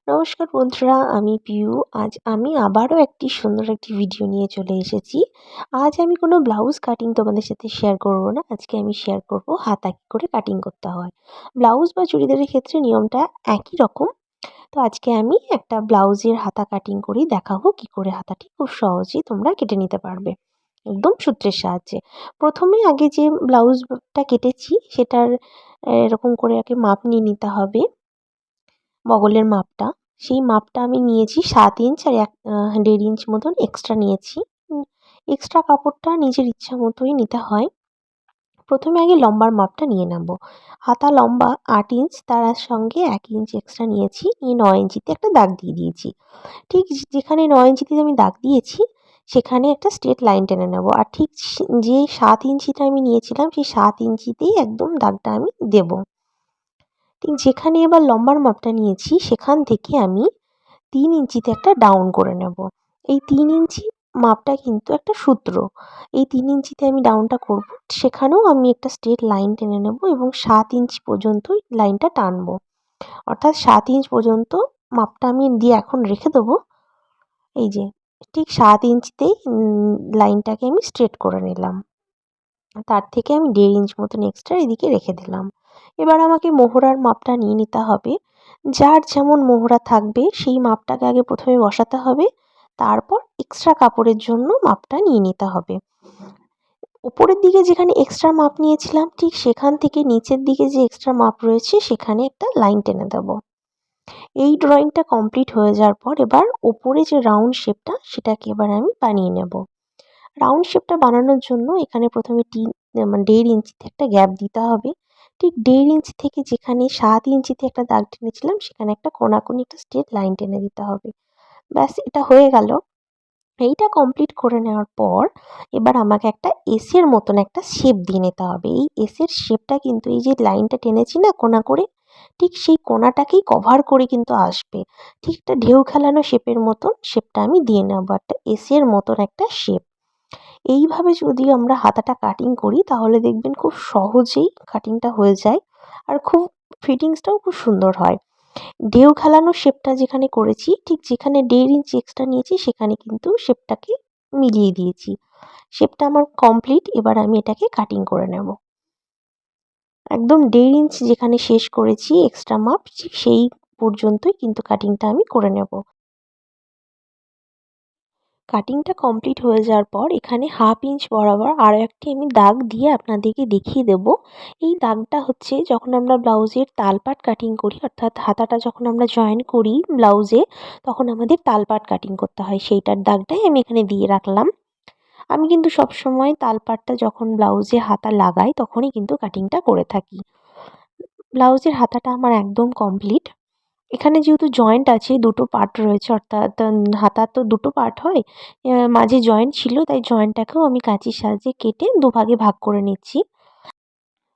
নমস্কার বন্ধুরা, আমি পিউ। আজ আমি আবারও একটি সুন্দর একটি ভিডিও নিয়ে চলে এসেছি। আজ আমি কোনো ব্লাউজ কাটিং তোমাদের সাথে শেয়ার করব না। আজকে আমি শেয়ার করব হাতা কী করে কাটিং করতে হয়। ব্লাউজ বা চুড়িদারের ক্ষেত্রে নিয়মটা একই রকম। তো আজকে আমি একটা ব্লাউজের হাতা কাটিং করেই দেখাবো কী করে হাতাটি খুব সহজেই তোমরা কেটে নিতে পারবে, একদম সূত্রের সাহায্যে। প্রথমে আগে যে ব্লাউজটা কেটেছি সেটার এরকম করে আগে মাপ নিয়ে নিতে হবে, বগলের মাপটা। সেই মাপটা আমি নিয়েছি ৭ ইঞ্চ, আর ১.৫ ইঞ্চ মতন এক্সট্রা নিয়েছি। এক্সট্রা কাপড়টা নিজের ইচ্ছা মতোই নিতে হয়। প্রথমে আগে লম্বার মাপটা নিয়ে নেব। হাতা লম্বা ৮ ইঞ্চ, তার সঙ্গে ১ ইঞ্চ এক্সট্রা নিয়েছি, নিয়ে ৯ ইঞ্চিতে একটা দাগ দিয়ে দিয়েছি। ঠিক যেখানে ৯ ইঞ্চিতে আমি দাগ দিয়েছি সেখানে একটা স্ট্রেট লাইন টেনে নেব। আর ঠিক যে ৭ ইঞ্চিটা আমি নিয়েছিলাম সেই ৭ ইঞ্চিতেই একদম দাগটা আমি দেব। ঠিক যেখানে এবার লম্বার মাপটা নিয়েছি সেখান থেকে আমি ৩ ইঞ্চিতে একটা ডাউন করে নেব। এই ৩ ইঞ্চি মাপটা কিন্তু একটা সূত্র। এই ৩ ইঞ্চিতে আমি ডাউনটা করব, সেখানেও আমি একটা স্ট্রেট লাইন টেনে নেব এবং ৭ ইঞ্চি পর্যন্তই লাইনটা টানবো। অর্থাৎ ৭ ইঞ্চ পর্যন্ত মাপটা আমি দিয়ে এখন রেখে দেবো। এই যে ঠিক ৭ ইঞ্চিতেই লাইনটাকে আমি স্ট্রেট করে নিলাম। তার থেকে আমি ১.৫ ইঞ্চ মতন এক্সট্রা এদিকে রেখে দিলাম। এবার আমাকে মোহরার মাপটা নিয়ে নিতে হবে। যার যেমন মোহরা থাকবে সেই মাপটাকে আগে প্রথমে বসাতে হবে, তারপর এক্সট্রা কাপড়ের জন্য মাপটা নিয়ে নিতে হবে। উপরের দিকে যেখানে এক্সট্রা মাপ নিয়েছিলাম ঠিক সেখান থেকে নিচের দিকে যে এক্সট্রা মাপ রয়েছে সেখানে একটা লাইন টেনে দেব। এই ড্রয়িংটা কমপ্লিট হয়ে যাওয়ার পর এবার ওপরে যে রাউন্ড শেপটা সেটাকে এবার আমি বানিয়ে নেব। রাউন্ড শেপটা বানানোর জন্য এখানে প্রথমে ১.৫ ইঞ্চিতে একটা গ্যাপ দিতে হবে। ঠিক ১.৫ ইঞ্চি থেকে যেখানে ৭ ইঞ্চিতে একটা দাগ টেনেছিলাম সেখানে একটা কোণাকুনি একটা স্ট্রেট লাইন টেনে দিতে হবে। ব্যাস, এটা হয়ে গেল। এইটা কমপ্লিট করে নেওয়ার পর এবার আমাকে একটা এসের মতন একটা শেপ দিয়ে নিতে হবে। এই এসের শেপটা কিন্তু এই যে লাইনটা টেনেছি না কোণা করে, ঠিক সেই কোণাটাকেই কভার করে কিন্তু আসবে। ঠিক একটা ঢেউ খেলানো শেপের মতন শেপটা আমি দিয়ে নেব, একটা এসের মতন একটা শেপ। এইভাবে যদি আমরা হাতাটা কাটিং করি তাহলে দেখবেন খুব সহজেই কাটিংটা হয়ে যায়, আর খুব ফিটিংসটাও খুব সুন্দর হয়। ঢেউ খেলানো শেপটা যেখানে করেছি ঠিক যেখানে ১.৫ ইঞ্চি এক্সট্রা নিয়েছি সেখানে কিন্তু শেপটাকে মিলিয়ে দিয়েছি। শেপটা আমার কমপ্লিট। এবার আমি এটাকে কাটিং করে নেব। একদম ১.৫ ইঞ্চি যেখানে শেষ করেছি এক্সট্রা মাপ ঠিক সেই পর্যন্তই কিন্তু কাটিংটা আমি করে নেব। কাটিংটা কমপ্লিট হয়ে যাওয়ার পর এখানে 1/2 ইঞ্চ বরাবর আরও একটি আমি দাগ দিয়ে আপনাদেরকে দেখিয়ে দেব। এই দাগটা হচ্ছে যখন আমরা ব্লাউজের তালপাট কাটিং করি, অর্থাৎ হাতাটা যখন আমরা জয়েন করি ব্লাউজে তখন আমাদের তালপাট কাটিং করতে হয়, সেইটার দাগটাই আমি এখানে দিয়ে রাখলাম। আমি কিন্তু সবসময় তালপাটটা যখন ব্লাউজে হাতা লাগাই তখনই কিন্তু কাটিংটা করে থাকি। ব্লাউজের হাতাটা আমার একদম কমপ্লিট। এখানে যেহেতু জয়েন্ট আছে, দুটো পার্ট রয়েছে, অর্থাৎ হাতার তো দুটো পার্ট হয়, মাঝে জয়েন্ট ছিল তাই জয়েন্টটাকেও আমি কাঁচির সাহায্যে কেটে দুভাগে ভাগ করে নিচ্ছি।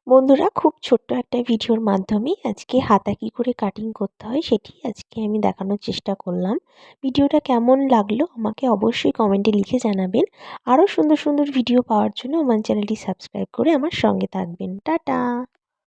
বন্ধুরা, খুব ছোট্ট একটা ভিডিওর মাধ্যমে আজকে হাতা কী করে কাটিং করতে হয় সেটি আজকে আমি দেখানোর চেষ্টা করলাম। ভিডিওটা কেমন লাগলো আমাকে অবশ্যই কমেন্টে লিখে জানাবেন। আরও সুন্দর সুন্দর ভিডিও পাওয়ার জন্য আমার চ্যানেলটি সাবস্ক্রাইব করে আমার সঙ্গে থাকবেন। টাটা।